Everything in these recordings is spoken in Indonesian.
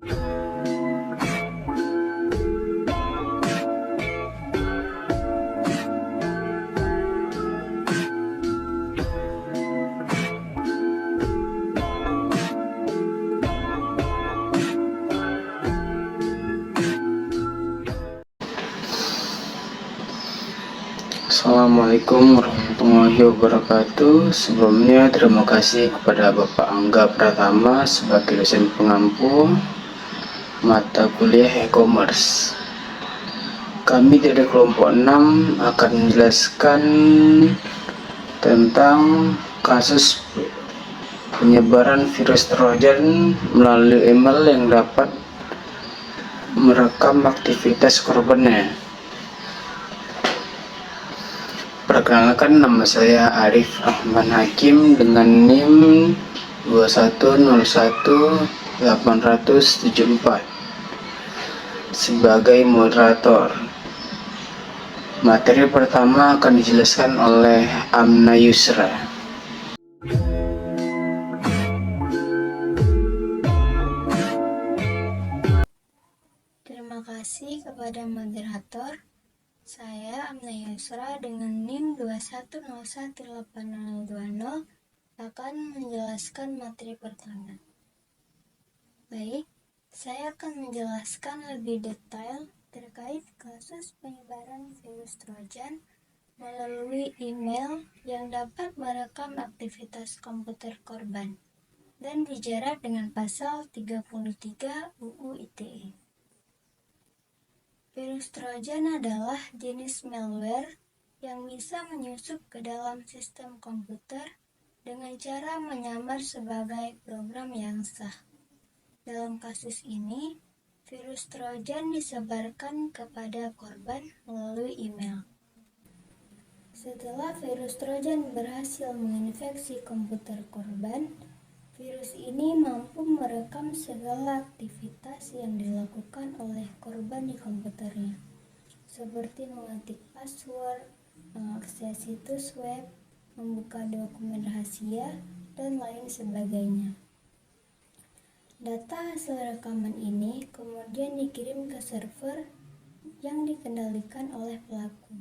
Assalamualaikum warahmatullahi wabarakatuh. Sebelumnya terima kasih kepada Bapak Angga Pratama sebagai dosen pengampu mata kuliah e-commerce. Kami dari kelompok 6 akan menjelaskan tentang kasus penyebaran virus Trojan melalui email yang dapat merekam aktivitas korbannya. Perkenalkan, nama saya Arif Rahman Hakim dengan NIM 2101874 sebagai moderator. Materi pertama akan dijelaskan oleh Amna Yusra. Terima kasih kepada moderator. Saya Amna Yusra dengan NIM 2101820 akan menjelaskan materi pertama. Baik, saya akan menjelaskan lebih detail terkait kasus penyebaran virus Trojan melalui email yang dapat merekam aktivitas komputer korban dan dijerat dengan pasal 33 UU ITE. Virus Trojan adalah jenis malware yang bisa menyusup ke dalam sistem komputer dengan cara menyamar sebagai program yang sah. Dalam kasus ini, virus Trojan disebarkan kepada korban melalui email. Setelah virus Trojan berhasil menginfeksi komputer korban, virus ini mampu merekam segala aktivitas yang dilakukan oleh korban di komputernya, seperti mengetik password, mengakses situs web, membuka dokumen rahasia, dan lain sebagainya. Data hasil rekaman ini kemudian dikirim ke server yang dikendalikan oleh pelaku.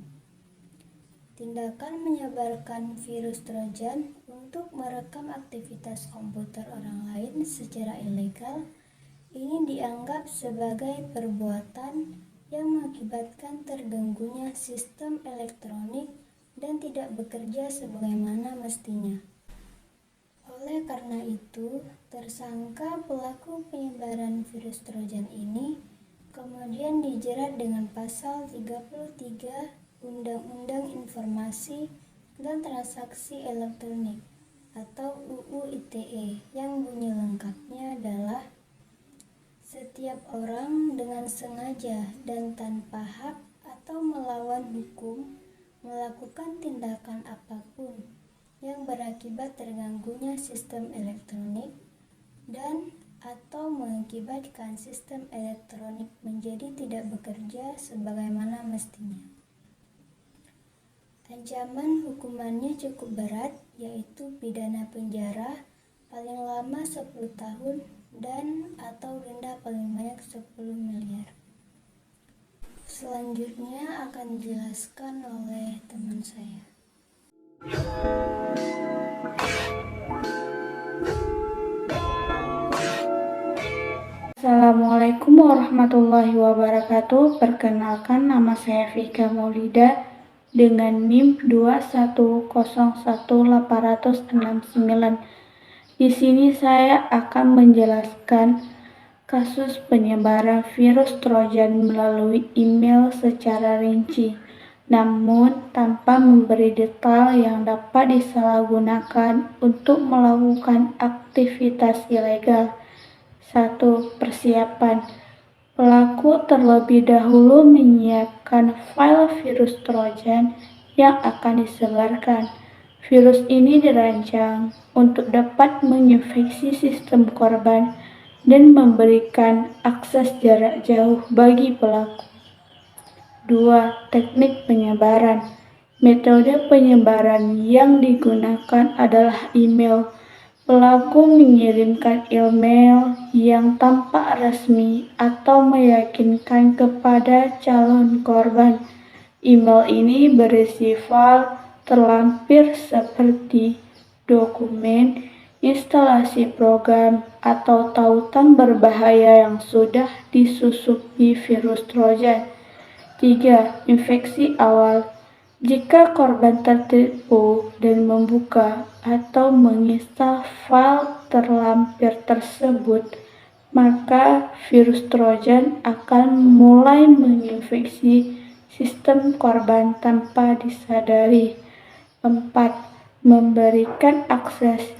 Tindakan menyebarkan virus Trojan untuk merekam aktivitas komputer orang lain secara ilegal ini dianggap sebagai perbuatan yang mengakibatkan terganggunya sistem elektronik dan tidak bekerja sebagaimana mestinya. Oleh karena itu, tersangka pelaku penyebaran virus Trojan ini kemudian dijerat dengan pasal 33 Undang-Undang Informasi dan Transaksi Elektronik atau UU ITE yang bunyi lengkapnya adalah setiap orang dengan sengaja dan tanpa hak atau melawan hukum melakukan tindakan apapun yang berakibat terganggunya sistem elektronik dan atau mengakibatkan sistem elektronik menjadi tidak bekerja sebagaimana mestinya. Ancaman hukumannya cukup berat, yaitu pidana penjara paling lama 10 tahun dan atau denda paling banyak 10 miliar. Selanjutnya akan dijelaskan oleh teman saya. Assalamualaikum warahmatullahi wabarakatuh. Perkenalkan, nama saya Vika Maulida dengan NIM 2101869. Di sini saya akan menjelaskan kasus penyebaran virus Trojan melalui email secara rinci, namun tanpa memberi detail yang dapat disalahgunakan untuk melakukan aktivitas ilegal. 1. Persiapan. Pelaku terlebih dahulu menyiapkan file virus Trojan yang akan disebarkan. Virus ini dirancang untuk dapat menginfeksi sistem korban dan memberikan akses jarak jauh bagi pelaku. 2. Teknik penyebaran. Metode penyebaran yang digunakan adalah email. Pelaku mengirimkan email yang tampak resmi atau meyakinkan kepada calon korban. Email ini berisi file terlampir seperti dokumen, instalasi program, atau tautan berbahaya yang sudah disusupi virus Trojan. 3. Infeksi awal. Jika korban tertipu dan membuka atau menginstal file terlampir tersebut, maka virus Trojan akan mulai menginfeksi sistem korban tanpa disadari. 4. Memberikan akses.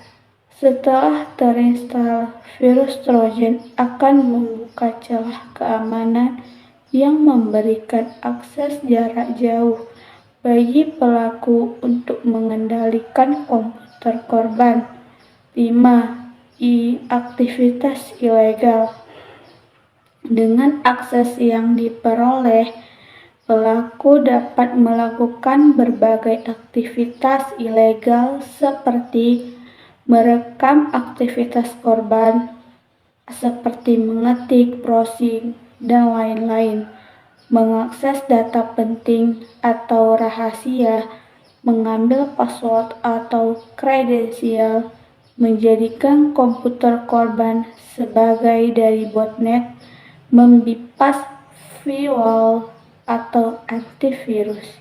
Setelah terinstall, virus Trojan akan membuka celah keamanan yang memberikan akses jarak jauh bagi pelaku untuk mengendalikan komputer korban. 5. Aktivitas ilegal. Dengan akses yang diperoleh, pelaku dapat melakukan berbagai aktivitas ilegal seperti merekam aktivitas korban, seperti mengetik, browsing, dan lain-lain, mengakses data penting atau rahasia, mengambil password atau kredensial, menjadikan komputer korban sebagai dari botnet, membypass firewall atau antivirus,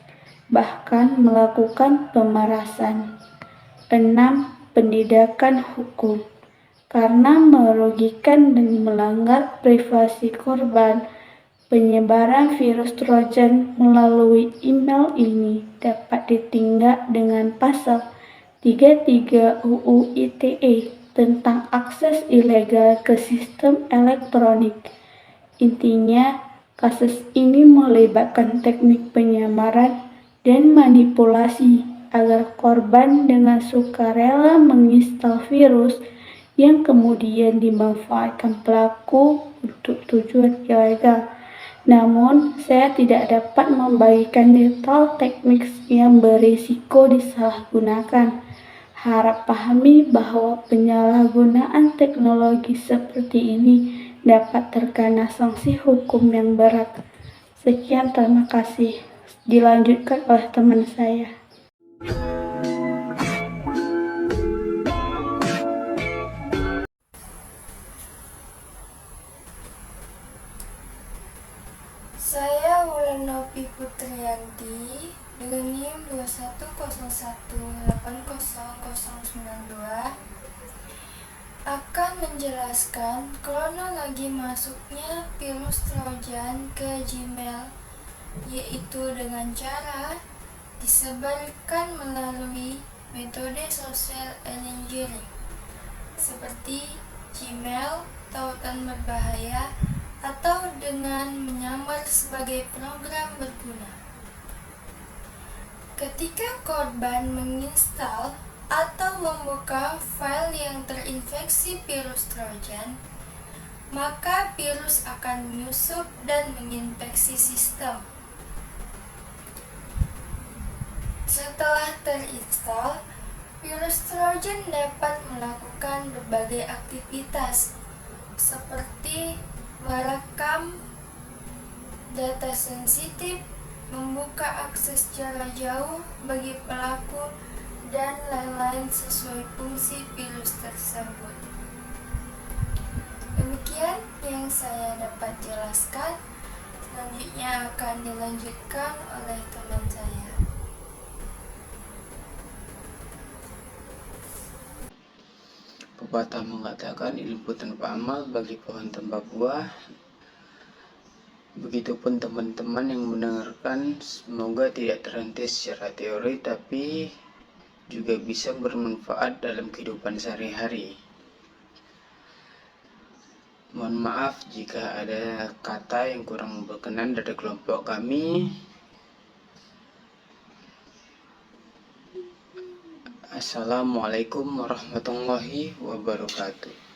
bahkan melakukan pemerasan. 6. Penindakan hukum. Karena merugikan dan melanggar privasi korban, penyebaran virus Trojan melalui email ini dapat ditindak dengan pasal 33 UU ITE tentang akses ilegal ke sistem elektronik. Intinya, kasus ini melibatkan teknik penyamaran dan manipulasi agar korban dengan sukarela menginstal virus yang kemudian dimanfaatkan pelaku untuk tujuan ilegal. Namun, saya tidak dapat membagikan detail teknik yang berisiko disalahgunakan. Harap pahami bahwa penyalahgunaan teknologi seperti ini dapat terkena sanksi hukum yang berat. Sekian, terima kasih. Dilanjutkan oleh teman saya. Saya Wulenopi Putriyanti dengan NIM 2101800092 akan menjelaskan kronologi masuknya virus Trojan ke Gmail, yaitu dengan cara disebarkan melalui metode social engineering seperti Gmail, tautan berbahaya, atau dengan menyamar sebagai program berguna. Ketika korban menginstal atau membuka file yang terinfeksi virus Trojan, maka virus akan menyusup dan menginfeksi sistem. Setelah terinstall, virus Trojan dapat melakukan berbagai aktivitas seperti merekam data sensitif, membuka akses jarak jauh bagi pelaku, dan lain-lain sesuai fungsi virus tersebut. Demikian yang saya dapat jelaskan. Selanjutnya akan dilanjutkan oleh teman saya. Pepatah mengatakan ilmu tanpa amal bagi pohon tanpa buah. Begitupun teman-teman yang mendengarkan, semoga tidak terhenti secara teori tapi juga bisa bermanfaat dalam kehidupan sehari-hari. Mohon maaf jika ada kata yang kurang berkenan dari kelompok kami. Assalamualaikum warahmatullahi wabarakatuh.